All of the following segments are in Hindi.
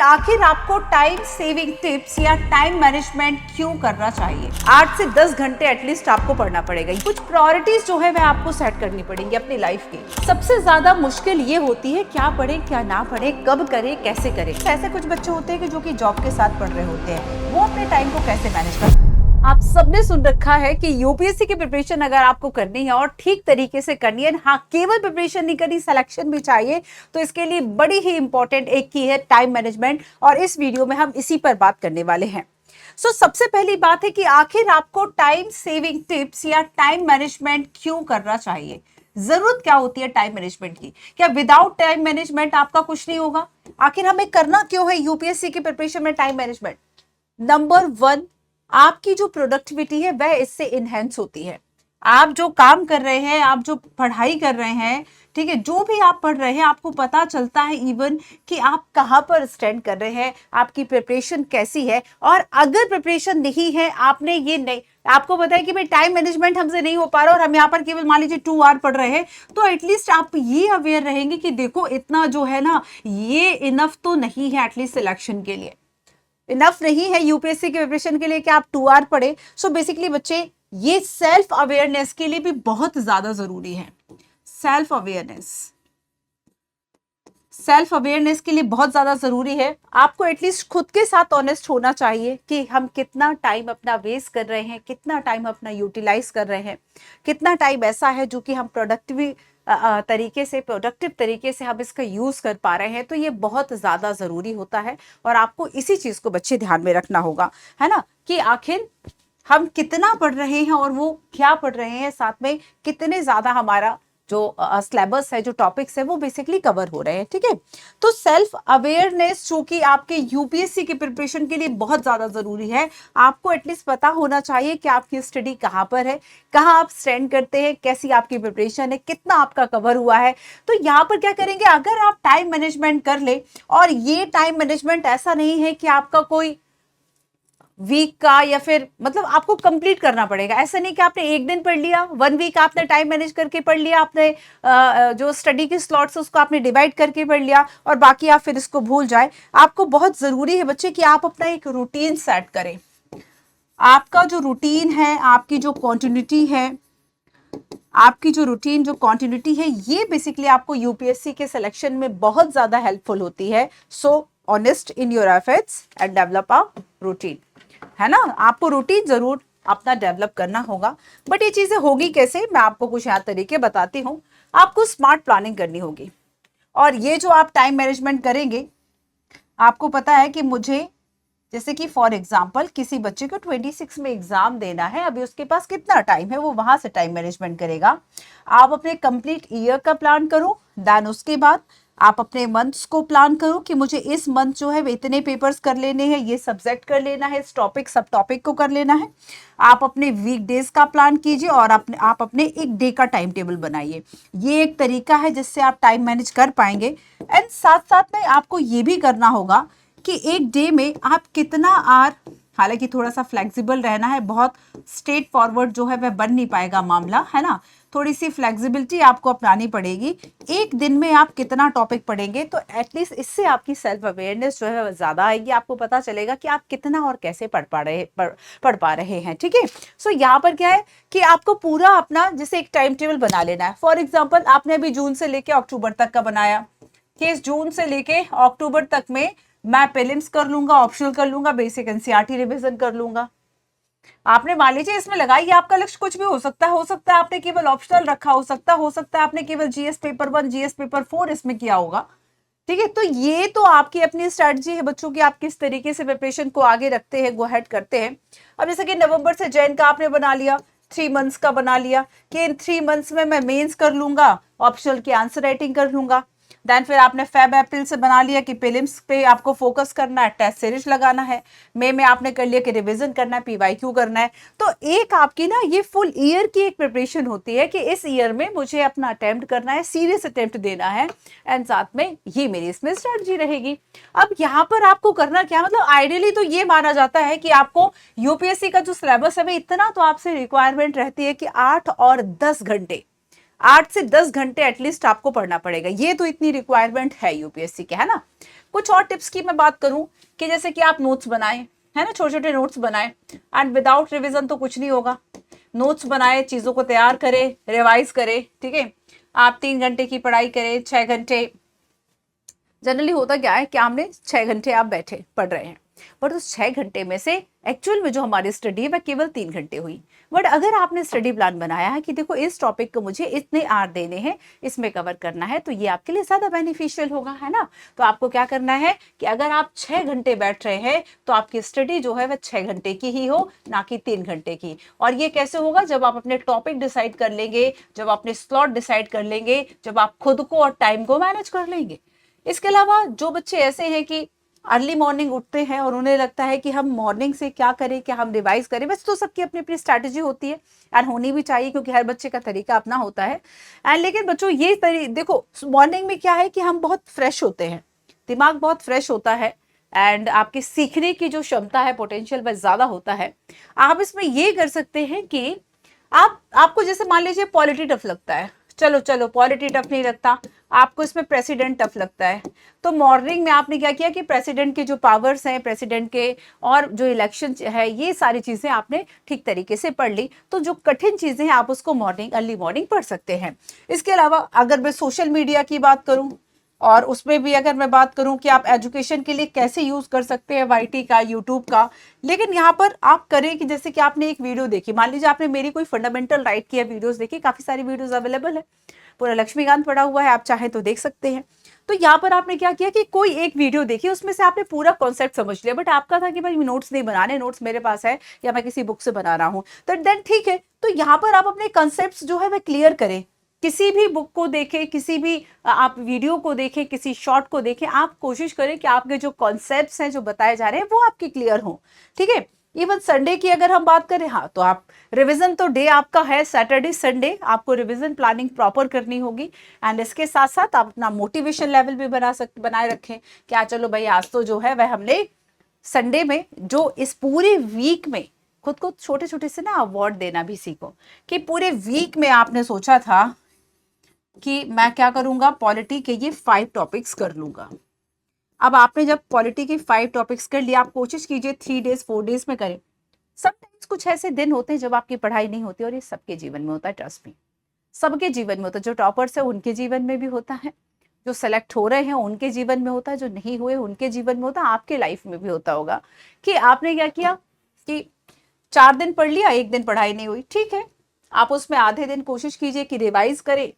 आखिर आपको टाइम सेविंग टिप्स या टाइम मैनेजमेंट क्यों करना चाहिए। 8 से 10 घंटे एटलीस्ट आपको पढ़ना पड़ेगा। कुछ प्रायोरिटीज जो है वह आपको सेट करनी पड़ेंगी अपनी लाइफ की। सबसे ज्यादा मुश्किल ये होती है क्या पढ़े क्या ना पढ़े, कब करे कैसे करे। ऐसे कुछ बच्चे होते हैं कि जो कि जॉब के साथ पढ़ रहे होते हैं, वो अपने टाइम को कैसे मैनेज कर। आप सबने सुन रखा है कि यूपीएससी की प्रिपरेशन अगर आपको करनी है और ठीक तरीके से करनी है, हाँ केवल प्रिपरेशन नहीं करनी, सिलेक्शन भी चाहिए, तो इसके लिए बड़ी ही इंपॉर्टेंट एक की है टाइम मैनेजमेंट। और इस वीडियो में हम इसी पर बात करने वाले हैं। सबसे पहली बात है कि आखिर आपको टाइम सेविंग टिप्स या टाइम मैनेजमेंट क्यों करना चाहिए। जरूरत क्या होती है टाइम मैनेजमेंट की? क्या विदाउट टाइम मैनेजमेंट आपका कुछ नहीं होगा? आखिर हमें करना क्यों है यूपीएससी की प्रिपरेशन में टाइम मैनेजमेंट? नंबर 1, आपकी जो प्रोडक्टिविटी है वह इससे इनहेंस होती है। आप जो काम कर रहे हैं, आप जो पढ़ाई कर रहे हैं, ठीक है, जो भी आप पढ़ रहे हैं, आपको पता चलता है इवन कि आप कहाँ पर स्टैंड कर रहे हैं, आपकी प्रिपरेशन कैसी है। और अगर प्रिपरेशन नहीं है, आपने ये नहीं, आपको पता है कि भाई टाइम मैनेजमेंट हमसे नहीं हो पा रहा और हम यहाँ पर केवल मान लीजिए 2 आवर पढ़ रहे हैं, तो एटलीस्ट आप ये अवेयर रहेंगे कि देखो इतना जो है ना, ये इनफ तो नहीं है एटलीस्ट सिलेक्शन के लिए, इनफ नहीं है यूपीएससी के प्रिपरेशन के लिए कि आप 2 आवर पढ़े। बेसिकली बच्चे, ये सेल्फ अवेयरनेस के लिए भी बहुत ज्यादा जरूरी है। सेल्फ अवेयरनेस के लिए बहुत ज्यादा जरूरी है। आपको एटलीस्ट खुद के साथ ऑनेस्ट होना चाहिए कि हम कितना टाइम अपना वेस्ट कर रहे हैं, कितना टाइम अपना यूटिलाइज कर रहे हैं, कितना टाइम ऐसा है जो कि हम प्रोडक्टिव तरीके से हम इसका यूज कर पा रहे हैं। तो ये बहुत ज्यादा जरूरी होता है और आपको इसी चीज को बच्चे ध्यान में रखना होगा, है ना, कि आखिर हम कितना पढ़ रहे हैं और वो क्या पढ़ रहे हैं, साथ में कितने ज्यादा हमारा जो सिलेबस है, जो टॉपिक्स है, वो बेसिकली कवर हो रहे हैं। ठीक है, तो सेल्फ अवेयरनेस जो कि आपके यूपीएससी की प्रिपरेशन के लिए बहुत ज्यादा जरूरी है। आपको एटलीस्ट पता होना चाहिए कि आपकी स्टडी कहाँ पर है, कहाँ आप स्टैंड करते हैं, कैसी आपकी प्रिपरेशन है, कितना आपका कवर हुआ है। तो यहाँ पर क्या करेंगे, अगर आप टाइम मैनेजमेंट कर ले, और ये टाइम मैनेजमेंट ऐसा नहीं है कि आपका कोई वीक का या फिर मतलब आपको कंप्लीट करना पड़ेगा। ऐसा नहीं कि आपने एक दिन पढ़ लिया, 1 वीक आपने टाइम मैनेज करके पढ़ लिया, आपने जो स्टडी की स्लॉट्स उसको आपने डिवाइड करके पढ़ लिया और बाकी आप फिर इसको भूल जाए। आपको बहुत जरूरी है बच्चे कि आप अपना एक रूटीन सेट करें। आपका जो रूटीन है, आपकी जो कॉन्टिन्यूटी है, ये बेसिकली आपको यूपीएससी के सिलेक्शन में बहुत ज्यादा हेल्पफुल होती है। So honest in your efforts and develop a routine, है ना। आपको रूटीन जरूर अपना डेवलप करना होगा। बट ये चीजें होगी कैसे, मैं आपको कुछ यहाँ तरीके बताती हूँ। आपको स्मार्ट प्लानिंग करनी होगी। और ये जो आप टाइम मैनेजमेंट करेंगे, आपको पता है कि मुझे, जैसे कि फॉर एग्जाम्पल किसी बच्चे को 26 में एग्जाम देना है, अभी उसके पास कितना टाइम है, वो वहां से टाइम मैनेजमेंट करेगा। आप अपने कंप्लीट ईयर का प्लान करो, देन उसके बाद आप अपने मंथ्स को प्लान करो कि मुझे इस मंथ जो है इतने पेपर्स कर लेने हैं, ये सब्जेक्ट कर लेना है, इस टॉपिक सब टॉपिक को कर लेना है। आप अपने वीक डेज का प्लान कीजिए और आप अपने एक डे का टाइम टेबल बनाइए। ये एक तरीका है जिससे आप टाइम मैनेज कर पाएंगे। एंड साथ साथ में आपको ये भी करना होगा कि एक डे में आप कितना आवर, हालांकि थोड़ा सा फ्लेक्सिबल रहना है, बहुत स्ट्रेट फॉरवर्ड जो है वह बन नहीं पाएगा मामला, है ना, थोड़ी सी फ्लेक्सिबिलिटी आपको अपनानी पड़ेगी। एक दिन में आप कितना टॉपिक पढ़ेंगे, तो एटलीस्ट इससे आपकी सेल्फ अवेयरनेस जो है ज्यादा आएगी। आपको पता चलेगा कि आप कितना और कैसे पढ़ पा रहे हैं। ठीक है, यहाँ पर क्या है कि आपको पूरा अपना जैसे एक टाइम टेबल बना लेना है। फॉर एग्जाम्पल आपने अभी जून से लेके अक्टूबर तक का बनाया कि इस जून से लेके अक्टूबर तक में मैं प्रीलिम्स कर लूंगा, ऑप्शनल कर लूंगा, बेसिक एनसीईआरटी रिवीजन कर लूंगा। आपने मान लीजिए इसमें लगाई, आपका लक्ष्य कुछ भी हो सकता है आपने केवल ऑप्शनल रखा, हो सकता है आपने केवल जीएस पेपर 1, जीएस पेपर 4 इसमें किया होगा। ठीक है, तो ये तो आपकी अपनी स्ट्रेटजी है बच्चों की, आप किस तरीके से प्रिपरेशन को आगे रखते हैं, गो हेड करते हैं। अब जैसे कि नवंबर से जैन का आपने बना लिया, 3 मंथ्स का बना लिया कि इन 3 मंथ्स में मैं मेंस कर लूंगा, ऑप्शनल की आंसर राइटिंग कर लूंगा। देन फिर आपने फेब अप्रैल से बना लिया कि प्रीलिम्स पे आपको फोकस करना है, टेस्ट सीरीज लगाना है। मई में आपने कर लिया कि रिवीजन करना है, पीवाईक्यू करना है। तो एक आपकी ना ये फुल ईयर की एक प्रिपरेशन होती है कि इस ईयर में मुझे अपना अटेम्प्ट करना है, सीरियस अटेम्प्ट देना है, एंड साथ में ये मेरी इसमें स्ट्रेटजी रहेगी। अब यहाँ पर आपको करना क्या, मतलब आइडियली तो ये माना जाता है कि आपको यूपीएससी का जो सिलेबस है इतना तो आपसे रिक्वायरमेंट रहती है कि 8 और 10 घंटे, 8 से 10 घंटे एटलीस्ट आपको पढ़ना पड़ेगा। ये तो इतनी रिक्वायरमेंट है यूपीएससी के, है ना। कुछ और टिप्स की मैं बात करूं कि जैसे कि आप नोट्स बनाएं, है ना, छोटे छोटे नोट्स बनाएं, एंड विदाउट रिविजन तो कुछ नहीं होगा। नोट्स बनाए, चीजों को तैयार करें, रिवाइज करें, ठीक है। आप 3 घंटे की पढ़ाई करें, 6 घंटे, जनरली होता क्या है कि हमने 6 घंटे आप बैठे पढ़ रहे हैं, बट उस 6 घंटे में से एक्चुअल में जो हमारी स्टडी है वह केवल 3 घंटे हुई। बट अगर आपने स्टडी प्लान बनाया है कि देखो इस टॉपिक को मुझे इतने आवर देने हैं, इसमें कवर करना है, तो ये आपके लिए ज्यादा बेनिफिशियल होगा, है ना। तो आपको क्या करना है कि अगर आप 6 घंटे बैठ रहे हैं तो आपकी स्टडी जो है वह 6 घंटे की ही हो, ना कि 3 घंटे की। और ये कैसे होगा, जब आप अपने टॉपिक डिसाइड कर लेंगे, जब अपने स्लॉट डिसाइड कर लेंगे, जब आप खुद को और टाइम को मैनेज कर लेंगे। इसके अलावा जो बच्चे ऐसे हैं कि अर्ली मॉर्निंग उठते हैं और उन्हें लगता है कि हम मॉर्निंग से क्या करें, क्या हम रिवाइज करें, वैसे तो सबकी अपनी अपनी स्ट्रैटेजी होती है और होनी भी चाहिए, क्योंकि हर बच्चे का तरीका अपना होता है। एंड लेकिन बच्चों ये देखो मॉर्निंग में क्या है कि हम बहुत फ्रेश होते हैं, दिमाग बहुत फ्रेश होता है, एंड आपकी सीखने की जो क्षमता है, पोटेंशियल वह ज्यादा होता है। आप इसमें ये कर सकते हैं कि आपको जैसे मान लीजिए पॉलिटी टफ लगता है, चलो पॉलिटी टफ नहीं लगता, आपको इसमें प्रेसिडेंट टफ लगता है, तो मॉर्निंग में आपने क्या किया कि प्रेसिडेंट के जो पावर्स हैं, प्रेसिडेंट के और जो इलेक्शन है, ये सारी चीजें आपने ठीक तरीके से पढ़ ली। तो जो कठिन चीजें हैं आप उसको मॉर्निंग, अर्ली मॉर्निंग पढ़ सकते हैं। इसके अलावा अगर मैं सोशल मीडिया की बात करूं, और उसमें भी अगर मैं बात करूं कि आप एजुकेशन के लिए कैसे यूज कर सकते हैं वाईटी का, यूट्यूब का, लेकिन यहाँ पर आप करें कि जैसे कि आपने एक वीडियो देखी, मान लीजिए आपने मेरी कोई फंडामेंटल राइट की वीडियोस देखी, काफी सारी वीडियोस अवेलेबल है, पूरा लक्ष्मीकांत पड़ा हुआ है, आप चाहे तो देख सकते हैं। तो यहाँ पर आपने क्या किया कि कोई एक वीडियो देखी, उसमें से आपने पूरा कॉन्सेप्ट समझ लिया, बट आपका था कि भाई नोट्स नहीं बनाने, नोट्स मेरे पास है या मैं किसी बुक से बना रहा हूँ, तो देन ठीक है। तो यहाँ पर आप अपने कॉन्सेप्ट जो है वह क्लियर करें, किसी भी बुक को देखें, किसी भी आप वीडियो को देखें, किसी शॉर्ट को देखें, आप कोशिश करें कि आपके जो कॉन्सेप्ट्स हैं जो बताए जा रहे हैं वो आपके क्लियर हो, ठीक है। इवन संडे की अगर हम बात करें, हाँ, तो आप रिवीजन तो डे आपका है सैटरडे संडे, आपको रिवीजन प्लानिंग प्रॉपर करनी होगी। एंड इसके साथ साथ आप अपना मोटिवेशन लेवल भी बनाए रखें, क्या चलो भाई आज तो जो है वह हमने संडे में जो इस पूरे वीक में खुद को छोटे छोटे से ना अवार्ड देना भी सीखो, कि पूरे वीक में आपने सोचा था कि मैं क्या करूंगा, पॉलिटी के ये 5 टॉपिक्स कर लूंगा। अब आपने जब पॉलिटी के 5 टॉपिक्स कर लिया, आप कोशिश कीजिए 3 डेज 4 डेज में करें। समटाइम्स कुछ ऐसे दिन होते हैं जब आपकी पढ़ाई नहीं होती, और ये सबके जीवन में होता है, ट्रस्ट मी, सबके जीवन में होता है। जो टॉपर्स है उनके जीवन में भी होता है, जो सेलेक्ट हो रहे हैं उनके जीवन में होता है, जो नहीं हुए उनके जीवन में होता है, आपके लाइफ में भी होता होगा कि आपने क्या किया कि 4 दिन पढ़ लिया, 1 दिन पढ़ाई नहीं हुई, ठीक है। आप उसमें आधे दिन कोशिश कीजिए कि रिवाइज करें,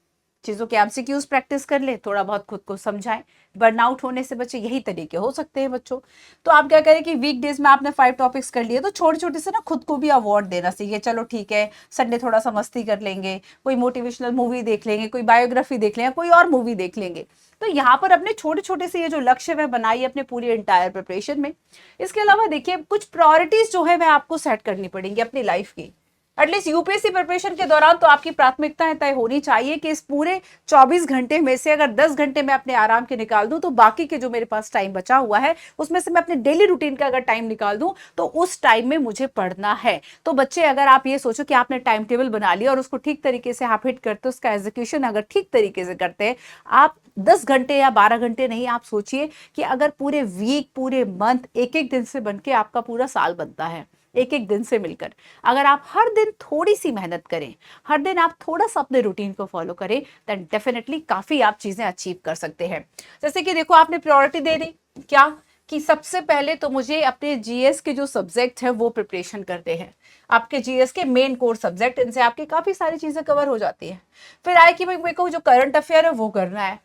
चीजों के एमसीक्यूज प्रैक्टिस कर ले, थोड़ा बहुत खुद को समझाएं, बर्नआउट होने से बचे, यही तरीके हो सकते हैं बच्चों। तो आप क्या करें कि वीकडेज में आपने 5 टॉपिक्स कर लिए, तो छोटे छोटे से ना खुद को भी अवार्ड देना सीखिए। चलो ठीक है, संडे थोड़ा सा मस्ती कर लेंगे, कोई मोटिवेशनल मूवी देख लेंगे, कोई बायोग्राफी देख लेंगे, कोई और मूवी देख लेंगे। तो यहाँ पर अपने छोटे छोटे से ये जो लक्ष्य है बनाइए अपने पूरी एंटायर प्रिपरेशन में। इसके अलावा देखिए कुछ प्रायोरिटीज जो है वह आपको सेट करनी पड़ेंगी अपनी लाइफ की। एटलीस्ट यूपीएससी प्रिपरेशन के दौरान तो आपकी प्राथमिकताएं तय होनी चाहिए कि इस पूरे 24 घंटे में से अगर 10 घंटे मैं अपने आराम के निकाल दूं, तो बाकी के जो मेरे पास टाइम बचा हुआ है उसमें से मैं अपने डेली रूटीन का अगर टाइम निकाल दूं, तो उस टाइम में मुझे पढ़ना है। तो बच्चे, अगर आप ये सोचो कि आपने टाइम टेबल बना लिया और उसको ठीक तरीके से आप हिट करते हो, उसका एग्जीक्यूशन अगर ठीक तरीके से करते हैं, आप 10 घंटे या 12 घंटे नहीं, आप सोचिए कि अगर पूरे वीक, पूरे मंथ, एक एक दिन से बनके आपका पूरा साल बनता है, एक एक दिन से मिलकर। अगर आप हर दिन थोड़ी सी मेहनत करें, हर दिन आप थोड़ा सा अपने रूटीन को फॉलो करें, देन डेफिनेटली काफी आप चीजें अचीव कर सकते हैं। जैसे कि देखो आपने प्रायोरिटी दे दी क्या, कि सबसे पहले तो मुझे अपने जीएस के जो सब्जेक्ट है वो प्रिपरेशन करते हैं। आपके जीएस के मेन कोर सब्जेक्ट, इनसे आपकी काफी सारी चीजें कवर हो जाती है। फिर आए कि मेरे को जो करंट अफेयर है वो करना है।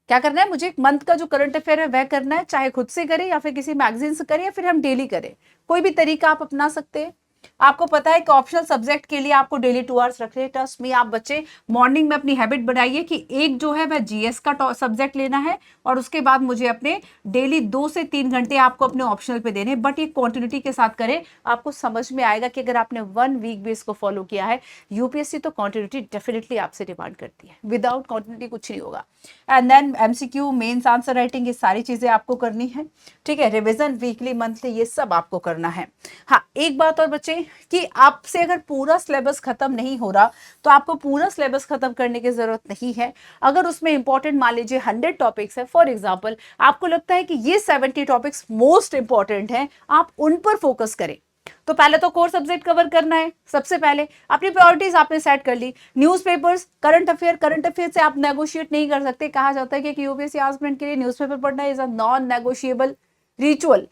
क्या करना है, मुझे एक मंथ का जो करंट अफेयर है वह करना है, चाहे खुद से करें या फिर किसी मैगजीन से करें या फिर हम डेली करें, कोई भी तरीका आप अपना सकते हैं। आपको पता है कि ऑप्शनल सब्जेक्ट के लिए आपको डेली 2 आवर्स रख रहे हैं। ट्रस्ट मी, आप बच्चे मॉर्निंग में अपनी हैबिट बनाइए कि एक जो है वह जीएस का सब्जेक्ट लेना है, और उसके बाद मुझे अपने डेली 2 से 3 घंटे आपको अपने ऑप्शनल पे देने, बट ये क्वांटिटी के साथ करें। आपको समझ में आएगा कि अगर आपने 1 वीक भी इसको फॉलो किया है, यूपीएससी तो क्वांटिटी डेफिनेटली आपसे डिमांड करती है, विदाउट क्वांटिटी कुछ नहीं होगा। And then MCQ, mains answer writing, ये सारी चीजें आपको करनी है, ठीक है। रिविजन वीकली, मंथली, ये सब आपको करना है। हाँ, एक बात और बच्चे बच्चे कि आपसे अगर पूरा सिलेबस खत्म नहीं हो रहा तो आपको पूरा सिलेबस खत्म करने की जरूरत नहीं है। अगर उसमें इंपॉर्टेंट मान लीजिए 100 टॉपिक्स है, फॉर एग्जांपल आपको लगता है कि ये 70 टॉपिक्स मोस्ट इंपॉर्टेंट हैं, आप उन पर फोकस करें। तो पहले तो कोर सब्जेक्ट कवर करना है। सबसे पहले अपनी प्रायोरिटीज आपने सेट कर ली। न्यूज़पेपर्स, करंट अफेयर से आप नेगोशिएट नहीं कर सकते। कहा जाता है कि यूपीएससी एस्पिरेंट के लिए न्यूज़पेपर पढ़ना is a non negotiable ritual.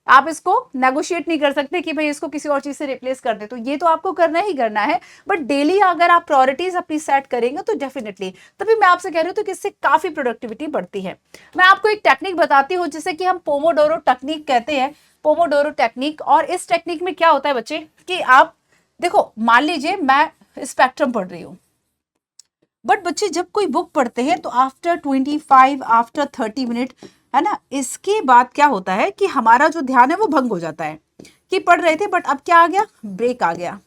आप इसको नेगोशिएट नहीं कर सकते कि भाई इसको किसी और चीज से रिप्लेस कर दे, तो ये तो आपको करना ही करना है। बट डेली अगर आप प्रायोरिटीज अपनी सेट करेंगे तो डेफिनेटली, तभी मैं आपसे कह रही हूँ तो किससे काफी प्रोडक्टिविटी बढ़ती है। मैं आपको एक टेक्निक बताती हूँ जिसे कि हम पोमोडोरो टेक्निक कहते हैं। पोमोडोरो टेक्निक, और इस टेक्निक में क्या होता है बच्चे कि आप देखो, मान लीजिए मैं स्पेक्ट्रम पढ़ रही हूँ, बट बच्चे जब कोई बुक पढ़ते हैं तो आफ्टर 25, आफ्टर 30 मिनट, है ना, इसके बाद क्या होता है कि हमारा जो ध्यान है वो भंग हो जाता है कि पढ़ रहे थे बट अब क्या आ गया, ब्रेक आ गया।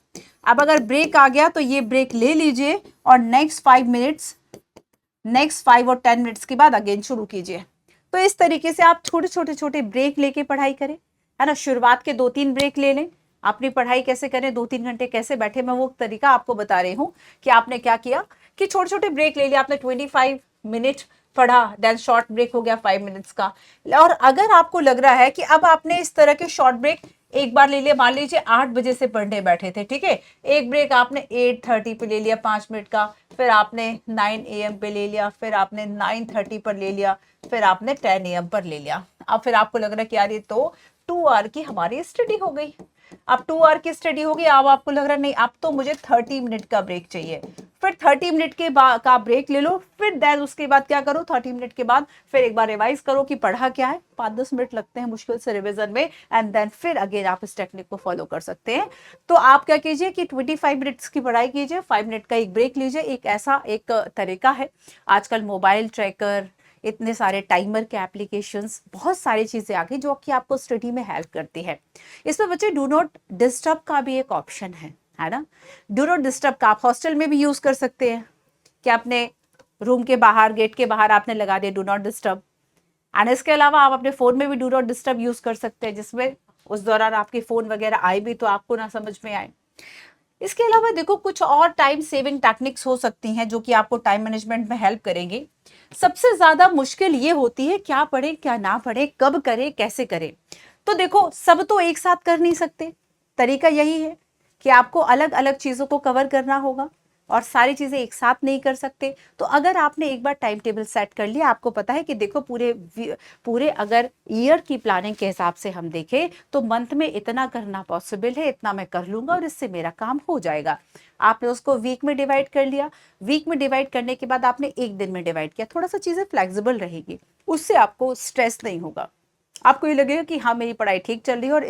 अब अगर ब्रेक आ गया तो ये ब्रेक ले लीजिए और नेक्स्ट 5 और 10 मिनट्स के बाद अगेन शुरू कीजिए। तो इस तरीके से आप छोटे ब्रेक लेके पढ़ाई करें, है ना। शुरुआत के 2-3 ब्रेक ले लें। अपनी पढ़ाई कैसे करें, 2-3 घंटे कैसे बैठे, मैं वो तरीका आपको बता रही हूँ कि आपने क्या किया कि छोटे ब्रेक ले लिया। आपने 25 मिनट पढ़ा, देन शॉर्ट ब्रेक हो गया 5 मिनट्स का। और अगर आपको लग रहा है कि अब आपने इस तरह के शॉर्ट ब्रेक एक बार ले लिया, मान लीजिए 8 बजे से पढ़ने बैठे थे, ठीक है, एक ब्रेक आपने 8:30 पे ले लिया 5 मिनट का, फिर आपने 9 AM पे ले लिया, फिर आपने 9:30 पर ले लिया, फिर आपने 10 AM पर ले लिया। अब फिर आपको लग रहा है कि यार ये तो 2 आवर की हमारी स्टडी हो गई। अब 2 आवर की स्टडी होगी, अब आपको लग रहा नहीं, अब तो मुझे 30 मिनट का ब्रेक चाहिए। फिर 30 मिनट के बाद का ब्रेक ले लो। फिर देन उसके बाद क्या करो, 30 मिनट के बाद फिर एक बार रिवाइज करो कि पढ़ा क्या है। 5-10 मिनट लगते हैं मुश्किल से रिवीजन में, एंड देन फिर अगेन आप इस टेक्निक को फॉलो कर सकते हैं। तो आप क्या कीजिए कि 25 मिनट्स की पढ़ाई कीजिए, 5 मिनट का एक ब्रेक लीजिए। एक ऐसा एक तरीका है। आजकल मोबाइल ट्रैकर, इतने सारे टाइमर के एप्लीकेशंस, बहुत सारी चीजें आ गई जो कि आपको स्टडी में हेल्प करती है। इसमें बच्चे डू नॉट डिस्टर्ब का भी एक ऑप्शन है ना। डू नॉट डिस्टर्ब का आप हॉस्टल में भी यूज कर सकते हैं कि अपने रूम के बाहर, गेट के बाहर आपने लगा दिया डू नॉट डिस्टर्ब। एंड इसके अलावा आप अपने फोन में भी डू नॉट डिस्टर्ब यूज कर सकते हैं, जिसमें उस दौरान आपके फोन वगैरह आए भी तो आपको ना समझ में आए। इसके अलावा देखो कुछ और टाइम सेविंग टेक्निक्स हो सकती हैं जो कि आपको टाइम मैनेजमेंट में हेल्प करेंगी। सबसे ज्यादा मुश्किल ये होती है क्या पढ़े क्या ना पढ़े, कब करे कैसे करे। तो देखो सब तो एक साथ कर नहीं सकते। तरीका यही है कि आपको अलग अलग चीजों को कवर करना होगा और सारी चीजें एक साथ नहीं कर सकते। तो अगर आपने एक बार टाइम टेबल सेट कर लिया, आपको पता है कि देखो पूरे अगर ईयर की प्लानिंग के हिसाब से हम देखें तो मंथ में इतना करना पॉसिबल है, इतना मैं कर लूंगा और इससे मेरा काम हो जाएगा। आपने उसको वीक में डिवाइड कर लिया। वीक में डिवाइड करने के बाद आपने एक दिन में डिवाइड किया, थोड़ा सा चीजें फ्लेक्सिबल रहेगी, उससे आपको स्ट्रेस नहीं होगा। आपको ये लगेगा कि हाँ मेरी पढ़ाई ठीक चल रही है और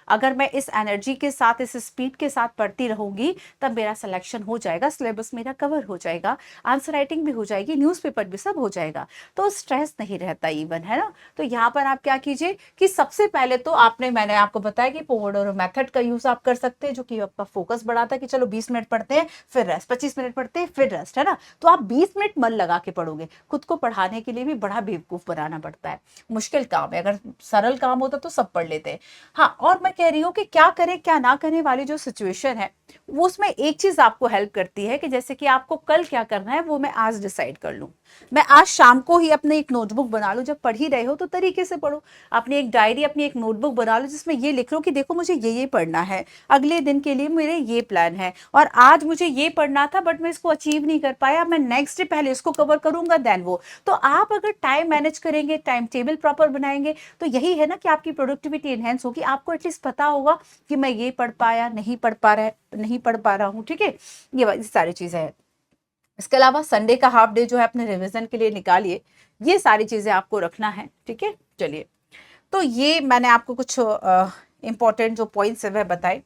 अगर मैं इस एनर्जी के साथ, इस स्पीड के साथ पढ़ती रहूंगी तब मेरा सिलेक्शन हो जाएगा, सिलेबस मेरा कवर हो जाएगा, आंसर राइटिंग भी हो जाएगी, न्यूज़पेपर भी सब हो जाएगा, तो स्ट्रेस नहीं रहता इवन, है ना। तो यहाँ पर आप क्या कीजिए कि सबसे पहले तो मैंने आपको बताया कि पोमोडोरो मेथड का यूज आप कर सकते हैं, जो कि आपका फोकस बढ़ाता है कि चलो 20 मिनट पढ़ते हैं फिर रेस्ट, 25 मिनट पढ़ते हैं फिर रेस्ट, है ना। तो आप 20 मिनट मन लगा के पढ़ोगे। खुद को पढ़ाने के लिए भी बड़ा बेवकूफ बनाना पड़ता है, मुश्किल काम है। अगर सरल काम होता तो सब पढ़ लेते हैं। हाँ, और मैं कह रही हूँ कि क्या करें क्या ना करें वाली जो सिचुएशन है वो, उसमें एक चीज आपको हेल्प करती है कि जैसे कि आपको कल क्या करना है वो मैं आज डिसाइड कर लूं। मैं आज शाम को ही अपने एक नोटबुक बना लूं, जब पढ़ ही रहे हो तो तरीके से पढ़ो। अपनी एक डायरी, अपनी एक नोटबुक बना लो जिसमें ये लिख लो कि देखो मुझे ये पढ़ना है, अगले दिन के लिए मेरे ये प्लान है, और आज मुझे ये पढ़ना था बट मैं इसको अचीव नहीं कर पाया, मैं नेक्स्ट डे पहले इसको कवर करूंगा देन वो। तो आप अगर टाइम मैनेज करेंगे, टाइम टेबल प्रॉपर बनाएंगे, तो यही है ना कि आपकी प्रोडक्टिविटी एनहेंस होगी। आपको एटलीस्ट पता होगा कि मैं ये पढ़ पाया, नहीं पढ़ पा रहा हूँ, ठीक है। ये सारी चीजें हैं। इसके अलावा संडे का हाफ डे जो है अपने रिवीजन के लिए निकालिए। ये सारी चीजें आपको रखना है, ठीक है। चलिए, तो ये मैंने आपको कुछ इंपॉर्टेंट जो पॉइंट्स है वह बताए।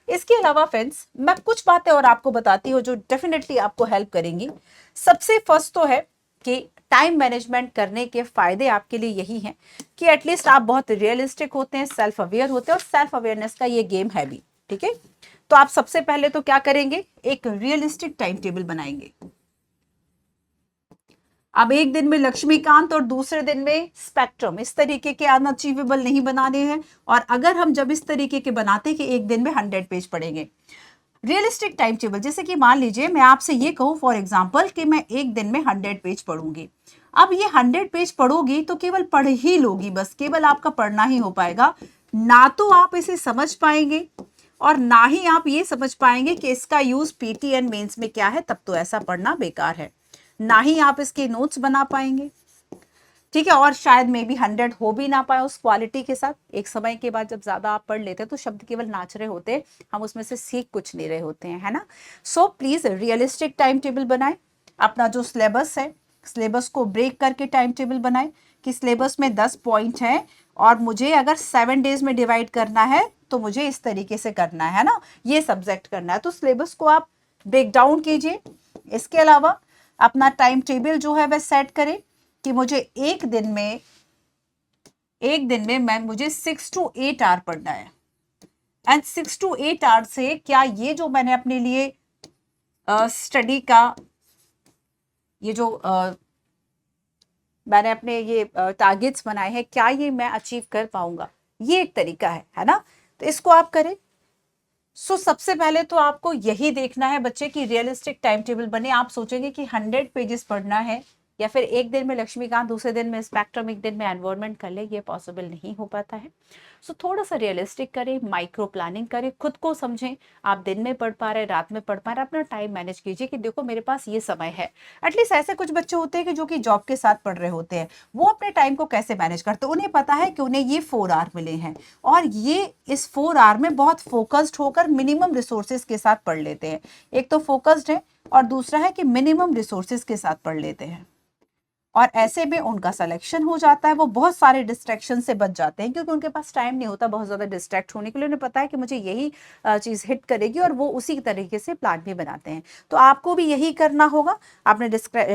इसके अलावा फ्रेंड्स मैं कुछ बातें और आपको बताती हूँ जो डेफिनेटली आपको हेल्प करेंगी। सबसे फर्स्ट तो है कि टाइम मैनेजमेंट करने के फायदे आपके लिए यही हैं कि एटलीस्ट आप बहुत रियलिस्टिक होते हैं, सेल्फ अवेयर होते हैं, और सेल्फ अवेयरनेस का ये गेम है भी, ठीक है। तो आप सबसे पहले तो क्या करेंगे, एक रियलिस्टिक टाइम टेबल बनाएंगे। अब एक दिन में लक्ष्मीकांत और दूसरे दिन में स्पेक्ट्रम, इस तरीके के अनअचीवेबल नहीं बनाने हैं। और अगर हम जब इस तरीके के बनाते कि एक दिन में 100 पेज पढ़ेंगे, रियलिस्टिक टाइम टेबल, जैसे कि मान लीजिए मैं आपसे ये कहूँ फॉर एग्जाम्पल कि मैं एक दिन में 100 पेज पढ़ूंगी। अब ये 100 पेज पढ़ोगी तो केवल पढ़ ही लोगी, बस केवल आपका पढ़ना ही हो पाएगा, ना तो आप इसे समझ पाएंगे और ना ही आप ये समझ पाएंगे कि इसका यूज पीटी एंड मेंस में क्या है, तब तो ऐसा पढ़ना बेकार है। ना ही आप इसके नोट्स बना पाएंगे, ठीक है, और शायद मे बी 100 हो भी ना पाए उस क्वालिटी के साथ। एक समय के बाद जब ज्यादा आप पढ़ लेते हैं तो शब्द केवल नाच रहे होते हैं, हम उसमें से सीख कुछ नहीं रहे होते हैं, है ना। So please realistic time table बनाए। अपना जो सिलेबस है, सिलेबस को ब्रेक करके टाइम टेबल बनाए कि सिलेबस में 10 पॉइंट है और मुझे अगर 7 डेज में डिवाइड करना है तो मुझे इस तरीके से करना है ना, ये सब्जेक्ट करना है, तो सिलेबस को आप ब्रेक डाउन कीजिए। इसके अलावा अपना टाइम टेबल जो है वह सेट करें कि मुझे एक दिन में मैं मुझे 6 to 8 आवर पढ़ना है। एंड 6 to 8 आवर से क्या ये जो मैंने अपने लिए स्टडी का ये जो मैंने अपने ये टारगेट्स बनाए हैं, क्या ये मैं अचीव कर पाऊंगा, ये एक तरीका है ना। तो इसको आप करें। सो सबसे पहले तो आपको यही देखना है बच्चे की रियलिस्टिक टाइम टेबल बने। आप सोचेंगे कि 100 पेजेस पढ़ना है या फिर एक दिन में लक्ष्मीकांत, दूसरे दिन में स्पेक्ट्रम, एक दिन में एनवायरनमेंट कर ले, ये पॉसिबल नहीं हो पाता है। सो थोड़ा सा रियलिस्टिक करें, माइक्रो प्लानिंग करें, खुद को समझें। आप दिन में पढ़ पा रहे, रात में पढ़ पा रहे, अपना टाइम मैनेज कीजिए कि देखो मेरे पास ये समय है। एटलीस्ट ऐसे कुछ बच्चे होते हैं कि जो कि जॉब के साथ पढ़ रहे होते हैं, वो अपने टाइम को कैसे मैनेज करते हैं, उन्हें पता है कि उन्हें ये 4 आवर मिले हैं और ये इस 4 आवर में बहुत फोकस्ड होकर मिनिमम रिसोर्सेज के साथ पढ़ लेते हैं। एक तो फोकस्ड है और दूसरा है कि मिनिमम रिसोर्सेज के साथ पढ़ लेते हैं, और ऐसे में उनका सिलेक्शन हो जाता है। वो बहुत सारे डिस्ट्रैक्शन से बच जाते हैं क्योंकि उनके पास टाइम नहीं होता बहुत ज़्यादा डिस्ट्रैक्ट होने के लिए। उन्हें पता है कि मुझे यही चीज़ हिट करेगी और वो उसी तरीके से प्लान भी बनाते हैं। तो आपको भी यही करना होगा। आपने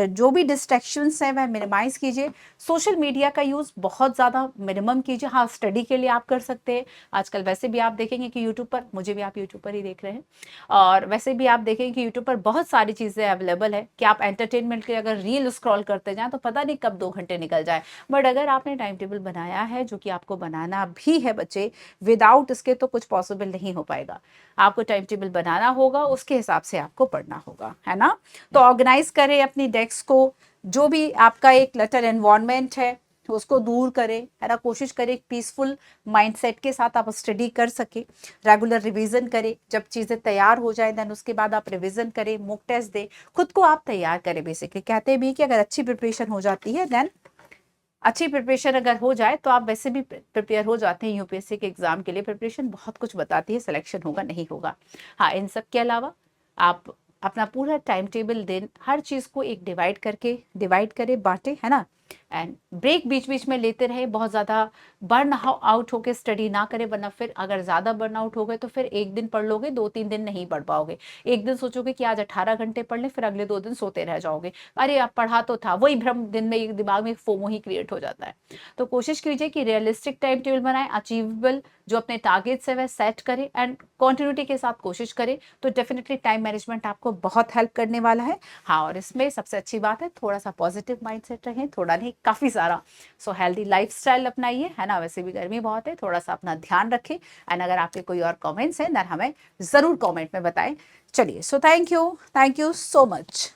जो भी डिस्ट्रैक्शंस हैं वह मिनिमाइज कीजिए। सोशल मीडिया का यूज़ बहुत ज़्यादा मिनिमम कीजिए। हाँ, स्टडी के लिए आप कर सकते हैं। आजकल वैसे भी आप देखेंगे कि यूट्यूब पर, मुझे भी आप यूट्यूब पर ही देख रहे हैं, और वैसे भी आप देखेंगे कि यूट्यूब पर बहुत सारी चीज़ें अवेलेबल है कि आप एंटरटेनमेंट के लिए अगर रील स्क्रॉल करते जाएं तो पता नहीं कब 2 घंटे निकल जाए। बट अगर आपने टाइम टेबल बनाया है, जो कि आपको बनाना भी है बच्चे, विदाउट इसके तो कुछ पॉसिबल नहीं हो पाएगा। आपको टाइम टेबल बनाना होगा, उसके हिसाब से आपको पढ़ना होगा, है ना। तो ऑर्गेनाइज करें अपनी डेस्क को, जो भी आपका एक क्लटर एनवायरनमेंट है उसको दूर करें, है ना। कोशिश करें एक पीसफुल माइंडसेट के साथ आप स्टडी कर सके। रेगुलर रिवीजन करें, जब चीज़ें तैयार हो जाए देन उसके बाद आप रिवीजन करें, मॉक टेस्ट दें, खुद को आप तैयार करें। बेसिकली कहते भी कि अगर अच्छी प्रिपरेशन हो जाती है देन अच्छी प्रिपरेशन अगर हो जाए तो आप वैसे भी प्रिपेयर हो जाते हैं यूपीएससी के एग्जाम के लिए। प्रिपरेशन बहुत कुछ बताती है, सिलेक्शन होगा नहीं होगा। हाँ, इन सब के अलावा आप अपना पूरा टाइम टेबल दिन हर चीज़ को एक डिवाइड करें, बांटे, है ना। एंड ब्रेक बीच बीच में लेते रहे। बहुत ज़्यादा बर्न आउट होकर स्टडी ना करें, वरना फिर अगर ज़्यादा बर्न आउट हो गए तो फिर एक दिन पढ़ लोगे, 2-3 दिन नहीं पढ़ पाओगे। एक दिन सोचोगे कि आज 18 घंटे पढ़ लें, फिर अगले 2 दिन सोते रह जाओगे। अरे आप पढ़ा तो था, वही भ्रम दिन में एक दिमाग में फोमो ही क्रिएट हो जाता है। तो कोशिश कीजिए कि रियलिस्टिक टाइम टेबल बनाएं, अचीवेबल जो अपने टारगेट्स है वह सेट करें एंड कॉन्टिन्यूटी के साथ कोशिश करें, तो डेफिनेटली टाइम मैनेजमेंट आपको बहुत हेल्प करने वाला है। हाँ, और इसमें सबसे अच्छी बात है थोड़ा सा पॉजिटिव माइंडसेट रखें, थोड़ा नहीं काफ़ी सारा। सो हेल्दी लाइफस्टाइल अपनाइए, है ना। वैसे भी गर्मी बहुत है, थोड़ा सा अपना ध्यान रखें। एंड अगर आपके कोई और कमेंट्स हैं देन हमें ज़रूर कमेंट में बताएं। चलिए, so thank you so much.